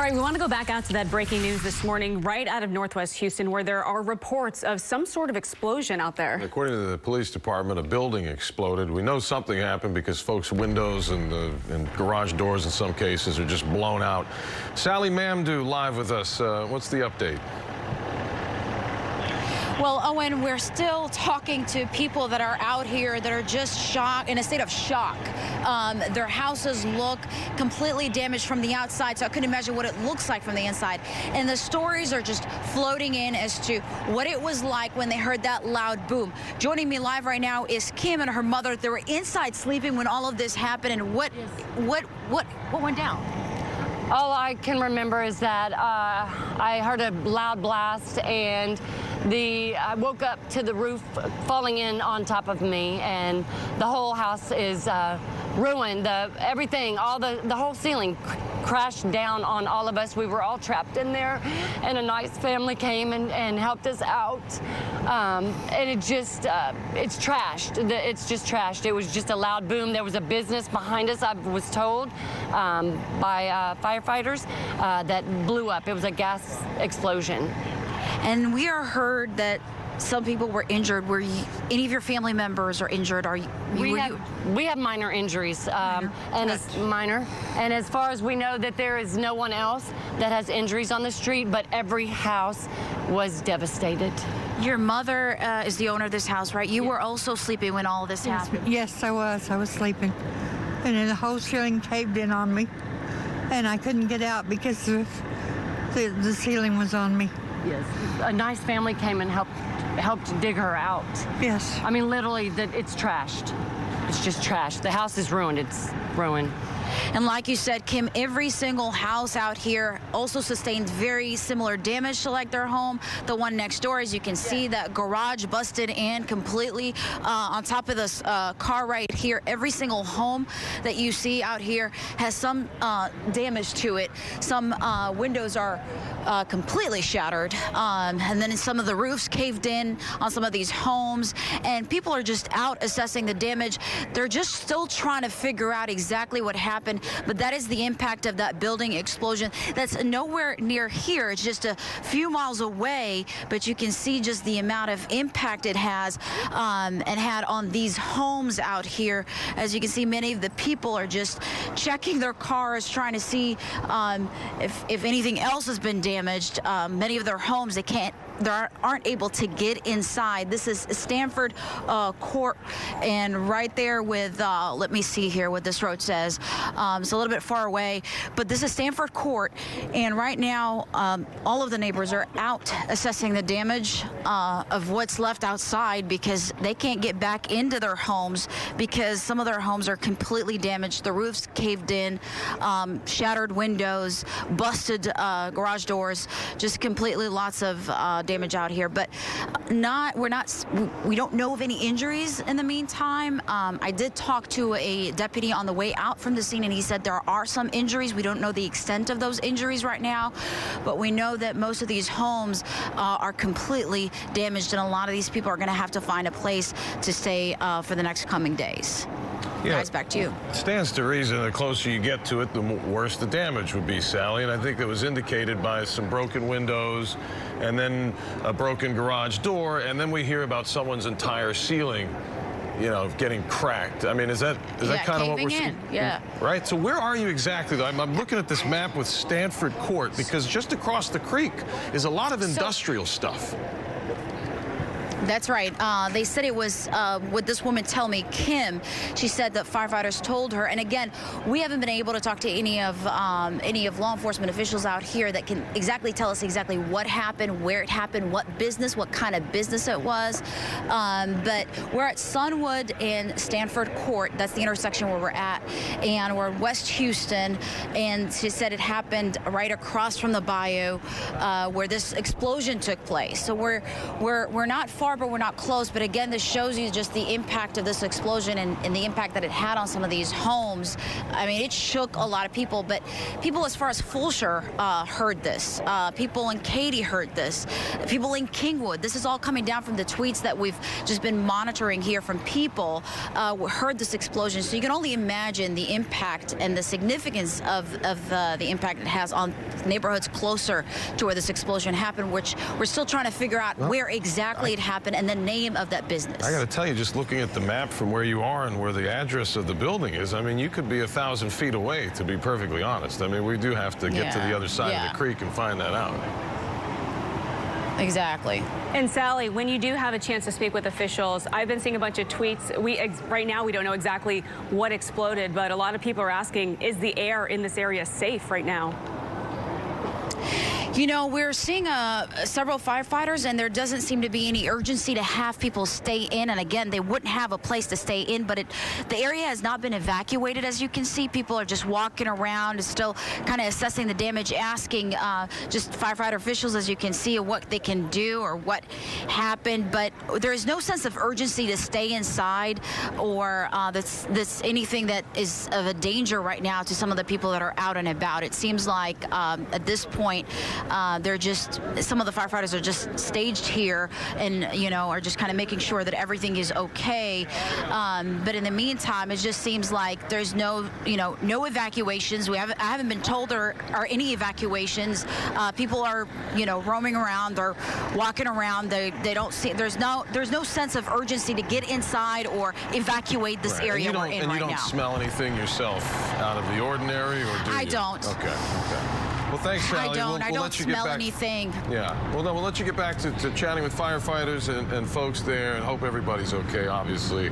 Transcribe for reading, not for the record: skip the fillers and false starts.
right, we want to go back out to that breaking news this morning right out of Northwest Houston, where there are reports of some sort of explosion out there. According to the police department, a building exploded. We know something happened because folks' windows and garage doors in some cases are just blown out. Sally Mamdouh live with us. What's the update? Well, Owen, we're still talking to people that are out here that are just shocked, in a state of shock. Their houses look completely damaged from the outside, so I couldn't imagine what it looks like from the inside. And the stories are just floating in as to what it was like when they heard that loud boom. Joining me live right now is Kim and her mother. They were inside sleeping when all of this happened. And what went down? All I can remember is that I heard a loud blast, and I woke up to the roof falling in on top of me, and the whole house is ruined. Everything, the whole ceiling crashed down on all of us. We were all trapped in there, and a nice family came and helped us out. And it's trashed. It's just trashed. It was just a loud boom. There was a business behind us, I was told, by firefighters that blew up. It was a gas explosion. And we are heard that some people were injured. Were any of your family members are injured? We have minor injuries, and it's minor. And as far as we know, that there is no one else that has injuries on the street, but every house was devastated. Your mother is the owner of this house, right? You were also sleeping when all of this happened. Yes, I was. I was sleeping, and then the whole ceiling caved in on me, and I couldn't get out because the ceiling was on me. Yes, a nice family came and helped dig her out. Yes. I mean, literally, it's trashed. It's just trashed. The house is ruined. It's ruined. And like you said, Kim, every single house out here also sustained very similar damage to like their home. The one next door, as you can see, that garage busted in completely on top of this car right here. Every single home that you see out here has some damage to it. Some windows are completely shattered, and then some of the roofs caved in on some of these homes, and people are just out assessing the damage. They're just still trying to figure out exactly what happened, but that is the impact of that building explosion. That's nowhere near here. It's just a few miles away, but you can see just the amount of impact it has and had on these homes out here. As you can see, many of the people are just checking their cars, trying to see if anything else has been damaged. Many of their homes, they aren't able to get inside. This is Stanford Court, and right there with, let me see here what this road says. It's a little bit far away, but this is Stanford Court, and right now all of the neighbors are out assessing the damage of what's left outside, because they can't get back into their homes because some of their homes are completely damaged. The roofs caved in, shattered windows, busted garage doors, just completely lots of damage out here. But we don't know of any injuries in the meantime. I did talk to a deputy on the way out from the scene, and he said there are some injuries. We don't know the extent of those injuries right now, but we know that most of these homes are completely damaged, and a lot of these people are going to have to find a place to stay for the next coming days. Yeah. Guys, back to you. It stands to reason the closer you get to it, the worse the damage would be, Sally. And I think that was indicated by some broken windows and then a broken garage door. And then we hear about someone's entire ceiling, you know, getting cracked. I mean, is that kind of what we're seeing? Yeah. Right. So where are you exactly, though? I'm looking at this map with Stanford Court, because just across the creek is a lot of industrial stuff. That's right. They said it was what this woman tell me, Kim. She said that firefighters told her. And again, we haven't been able to talk to any of law enforcement officials out here that can exactly tell us exactly what happened, where it happened, what kind of business it was. But we're at Sunwood and Stanford Court. That's the intersection where we're at, and we're in West Houston. And she said it happened right across from the bayou where this explosion took place. So we're not far far, but we're not close. But again, this shows you just the impact of this explosion and the impact that it had on some of these homes. I mean, it shook a lot of people, but people as far as Fulshear heard this. People in Katy heard this. People in Kingwood. This is all coming down from the tweets that we've just been monitoring here from people heard this explosion. So you can only imagine the impact and the significance of the impact it has on neighborhoods closer to where this explosion happened, which we're still trying to figure out where exactly it happened and the name of that business. I got to tell you, just looking at the map from where you are and where the address of the building is, I mean, you could be 1,000 feet away, to be perfectly honest. I mean, we do have to get to the other side of the creek and find that out. Exactly. And Sally, when you do have a chance to speak with officials, I've been seeing a bunch of tweets. Right now, we don't know exactly what exploded, but a lot of people are asking, is the air in this area safe right now? You know, we're seeing several firefighters, and there doesn't seem to be any urgency to have people stay in. And again, they wouldn't have a place to stay in, but the area has not been evacuated. As you can see, people are just walking around, still kind of assessing the damage, asking just firefighter officials, as you can see, what they can do or what happened. But there is no sense of urgency to stay inside, or that's anything that is of a danger right now to some of the people that are out and about. It seems like at this point, they're just, some of the firefighters are just staged here and, you know, are just kind of making sure that everything is okay. But in the meantime, it just seems like there's no evacuations. I haven't been told there are any evacuations. People are, roaming around. They're walking around. They don't see, there's no sense of urgency to get inside or evacuate this area we're in right now. And you don't smell anything yourself out of the ordinary, or do you? I don't. Okay. Well, thanks, Sally. I don't smell anything. Yeah. Well, no, we'll let you get back to chatting with firefighters and folks there, and hope everybody's okay, obviously.